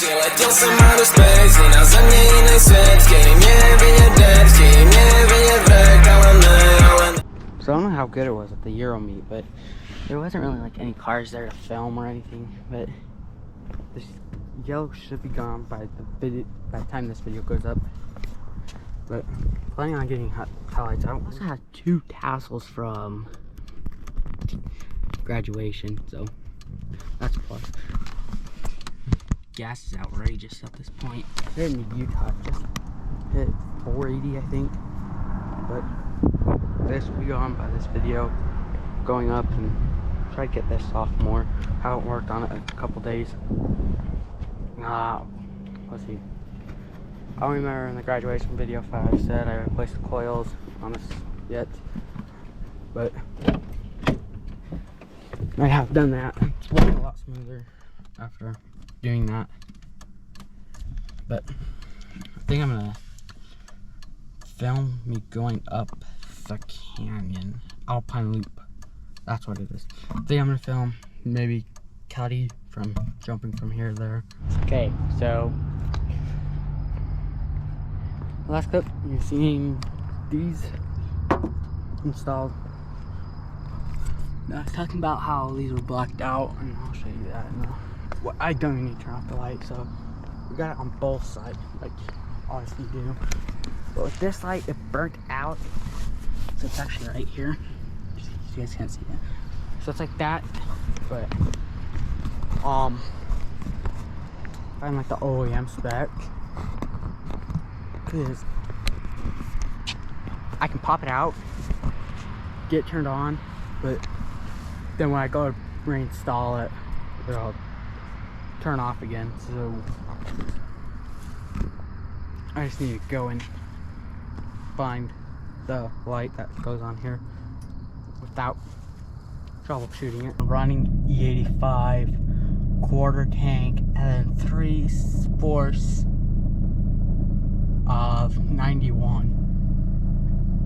Leciał sam outer space i na ze mnie innej świeckiej. Nie wyje depski, nie wyje wrek, So I don't know how good it was at the Euro meet, but there wasn't really like any cars there to film or anything. But this yellow should be gone by the time this video goes up. But planning on getting highlights. I also have 2 tassels from graduation, so that's a plus. Gas is outrageous at this point. Here in Utah, just hit 480, I think. But this will be gone by this video going up, and try to get this off more. Haven't worked on it a couple days. Let's see. I don't remember in the graduation video if I said I replaced the coils on this yet, but I have done that. It's working a lot smoother after doing that. But I think I'm gonna film me going up the canyon, Alpine Loop. That's what it is. I think I'm gonna film maybe Cuddy from jumping from here to there. Okay, so last clip, you're seeing these installed. I was talking about how these were blacked out, and I'll show you that. Well, I don't even need to turn off the light, so we got it on both sides, like obviously you do. But with this light, it burnt out, so it's actually right here. You guys can't see that. So it's like that, but I'm like the OEM spec, because I can pop it out, get it turned on, but then when I go to reinstall it, it'll turn off again. So I just need to go and find the light that goes on here without troubleshooting it. I'm running E85 quarter tank and then 3/4 of 91,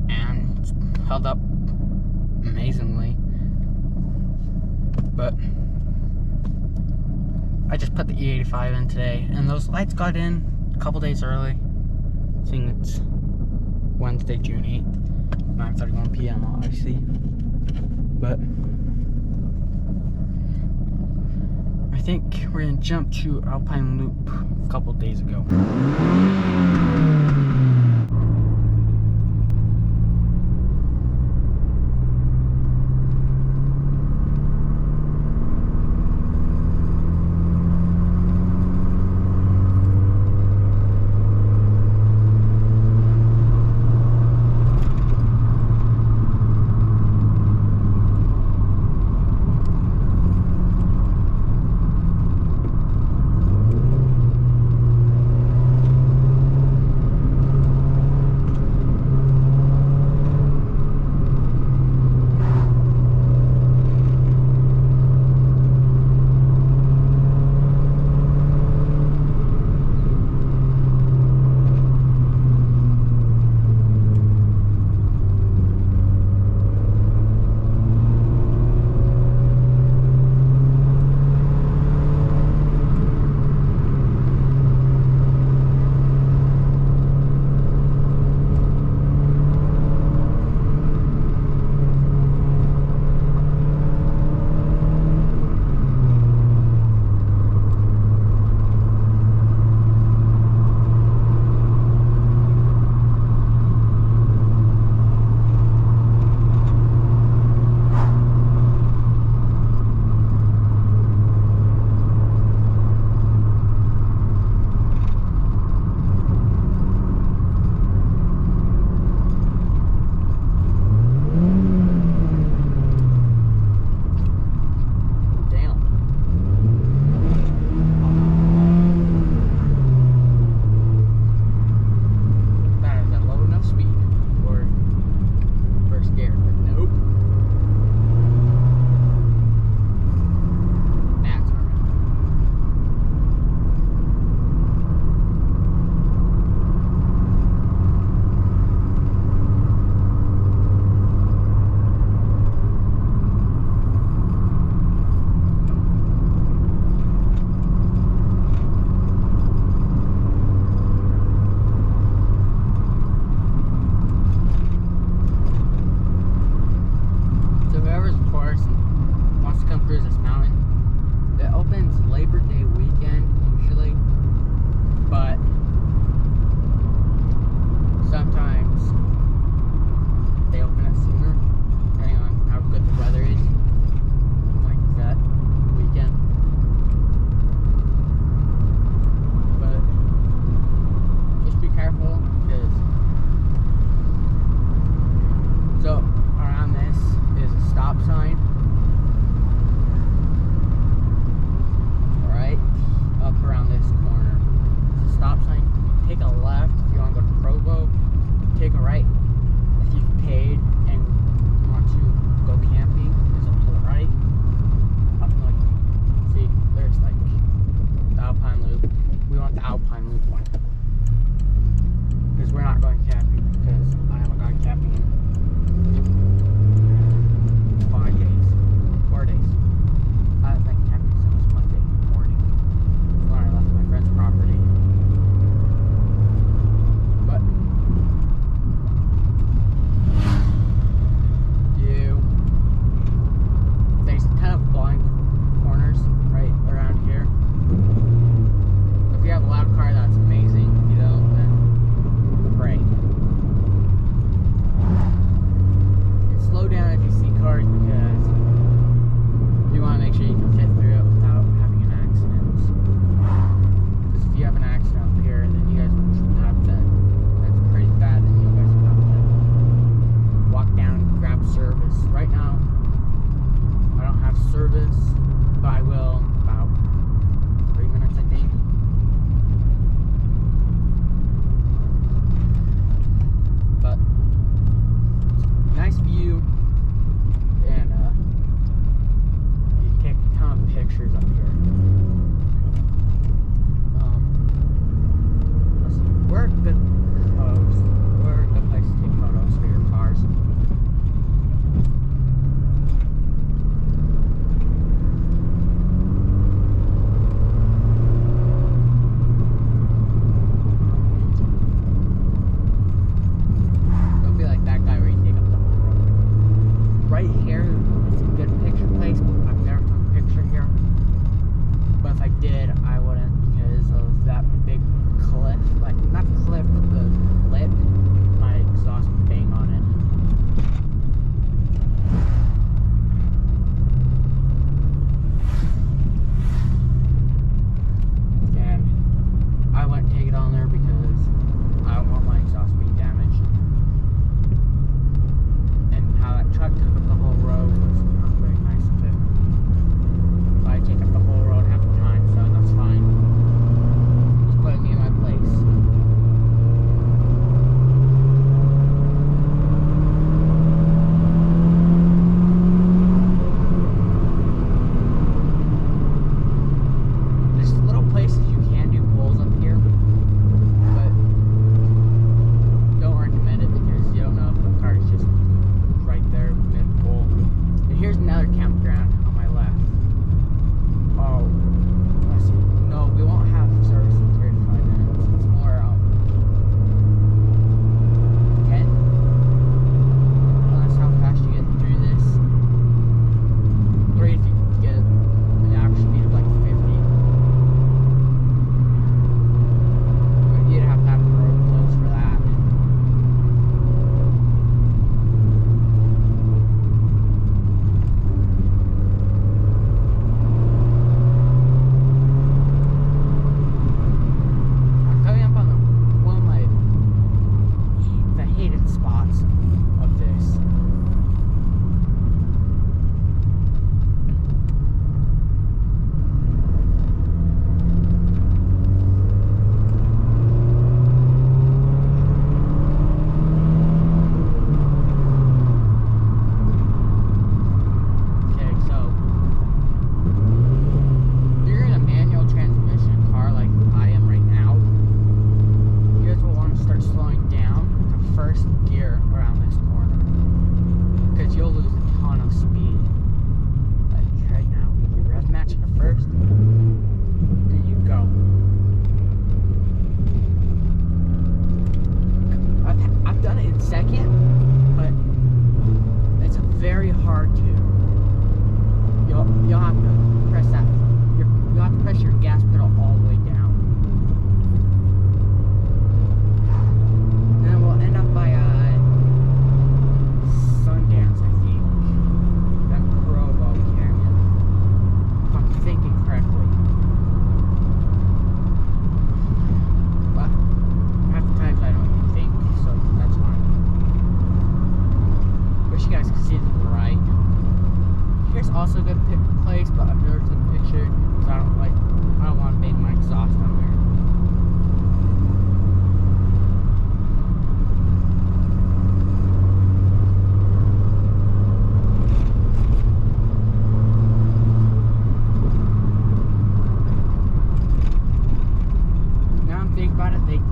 and it's held up amazingly. But I just put the E85 in today, and those lights got in a couple days early, seeing it's Wednesday, June 8th, 9:31 p.m. obviously. But I think we're gonna jump to Alpine Loop a couple days ago.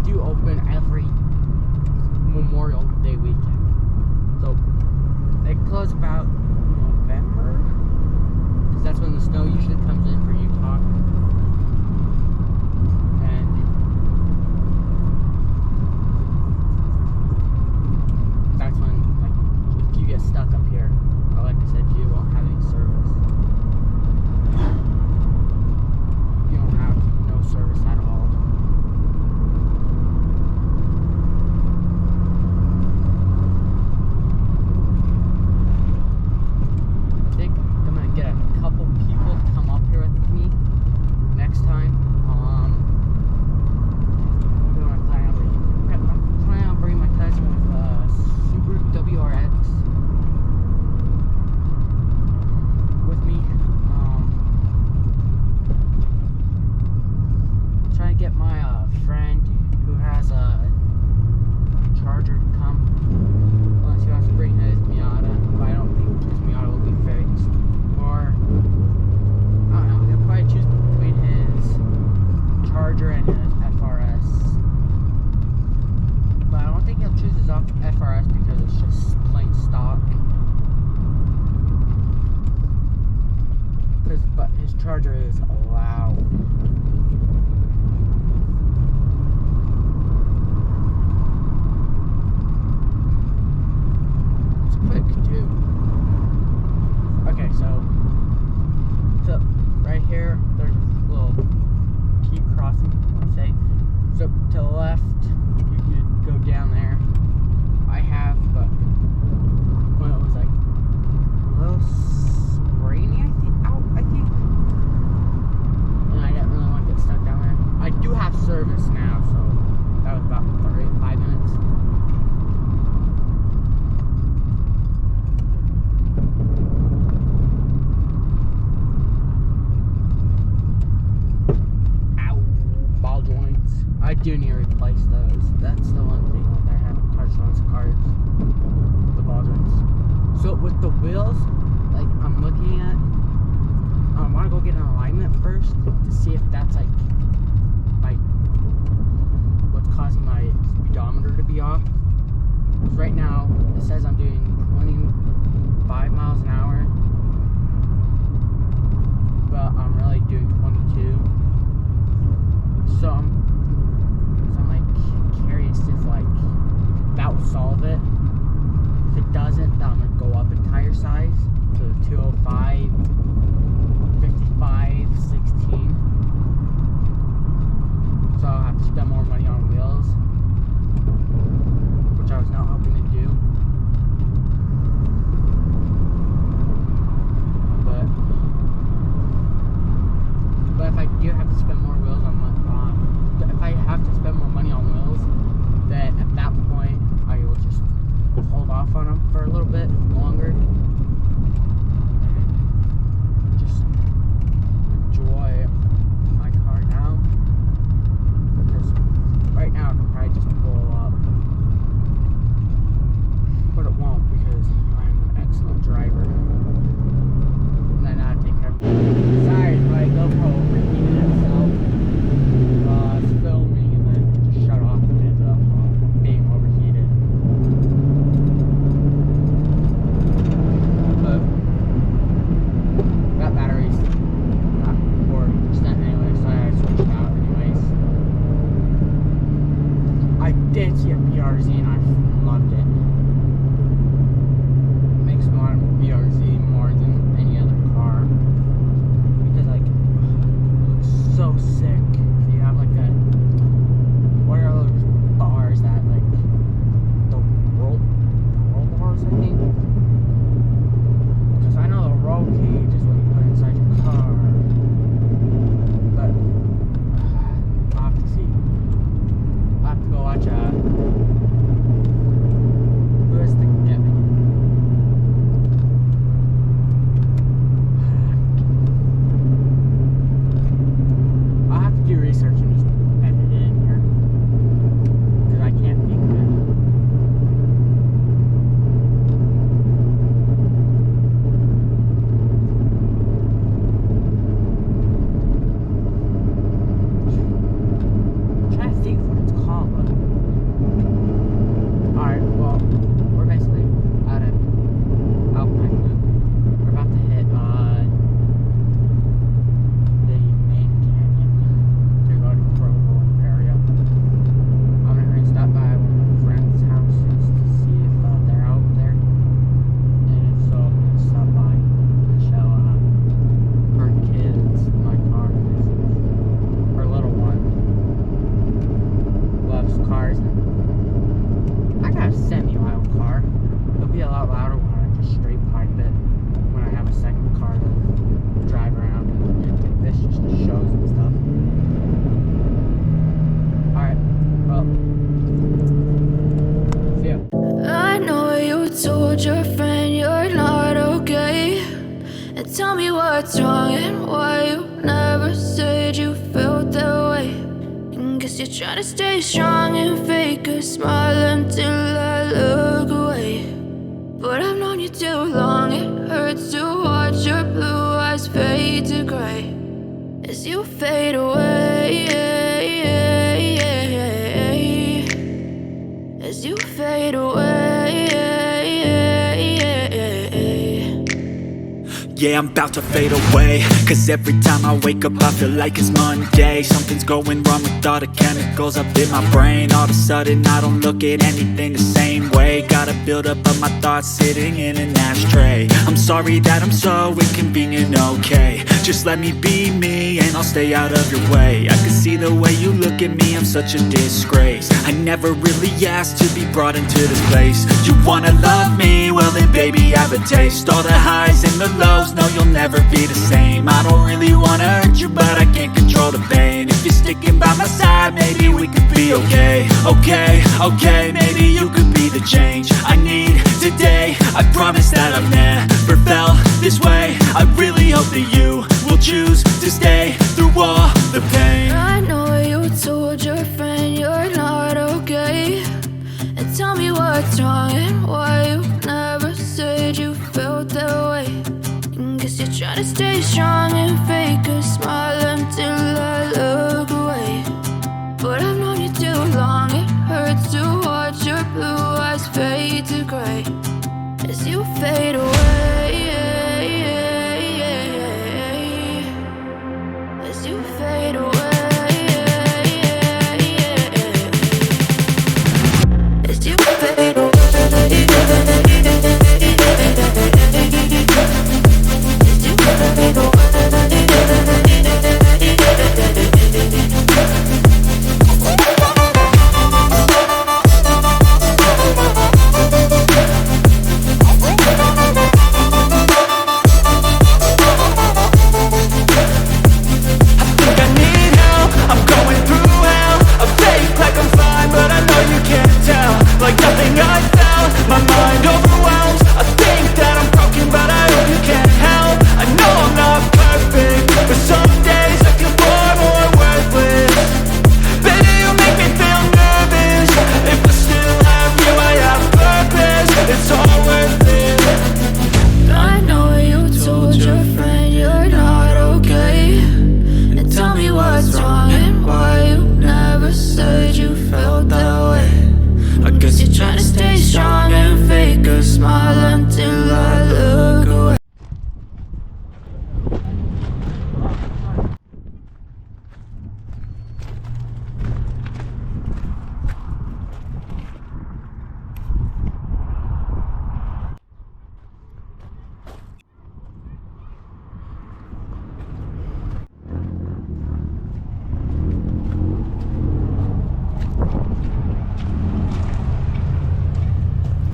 do open every Memorial Day weekend. So they close about November, because that's when the snow usually comes in for Utah. And that's when, like, if you get stuck up here, or like I said, you won't have any service. You don't have no service at all. I think I'm gonna get a couple people to come up here with me next time. I'm planning on bringing my cousin with Subaru WRX with me. Trying to get my friend who has a Charger to come. Unless he wants to bring his Miata, but I don't think his Miata will be fixed. Or I don't know. He'll probably choose between his Charger and his FRS. But I don't think he'll choose his FRS because it's just plain stock. But his Charger is loud. It's quick too. Okay, so right here, there's a little keep crossing, let's say. So to the left, you could go down there. I have, but when it was like a little rainy, I think, and I didn't really want to get stuck down there. I do have service now, so that was about 5 minutes. Ow, ball joints. I do need to replace those. That's the one thing that I haven't touched on cars. The ball joints. So with the wheels, like I'm looking at, I want to go get an alignment first to see if that's like what's causing my speedometer to be off. Because right now it says I'm doing 25 miles an hour, but I'm really doing 22. So I'm like curious if like that will solve it. If it doesn't, then I'm gonna go up in tire size to 205, 55, 16. So I'll have to spend more money on wheels, which I was not hoping to do. But if I do have to spend more wheels if I have to spend more money on wheels, then at that point I will just hold off on them for a little bit longer and just enjoy my car now, because right now I can probably just pull up, but it won't because I'm an excellent driver and then I take care of it. Sorry, my GoPro overheated itself. It's filming and then just shut off and ended up being overheated. But that battery's not 4% anyway, so I switched out anyways. I did see a BRZ and I loved it. It makes me want a BRZ more than any other car. Because like, it looks so sick. You have like a, what are those bars that like, the roll bars I think? Because I know the roll cage is what you put inside your car. But I'll have to see. I'll have to go watch a tell me what's wrong and why you never said you felt that way. And guess you're trying to stay strong and fake a smile until I look away. But I've known you too long, it hurts to watch your blue eyes fade to gray as you fade away, as you fade away. Yeah, I'm about to fade away, cause every time I wake up I feel like it's Monday. Something's going wrong with all the chemicals up in my brain. All of a sudden I don't look at anything the same way. Gotta build up of my thoughts sitting in an ashtray. I'm sorry that I'm so inconvenient, okay. Just let me be me and I'll stay out of your way. I can see the way you look at me, I'm such a disgrace. I never really asked to be brought into this place. You wanna love me? Well then baby have a taste. All the highs and the lows, no you'll never be the same. I don't really wanna hurt you but I can't control the pain. If you're sticking by my side maybe we could be okay. Okay, maybe you could be the change I need today. I promise that I've never felt this way. I really hope that you will choose to stay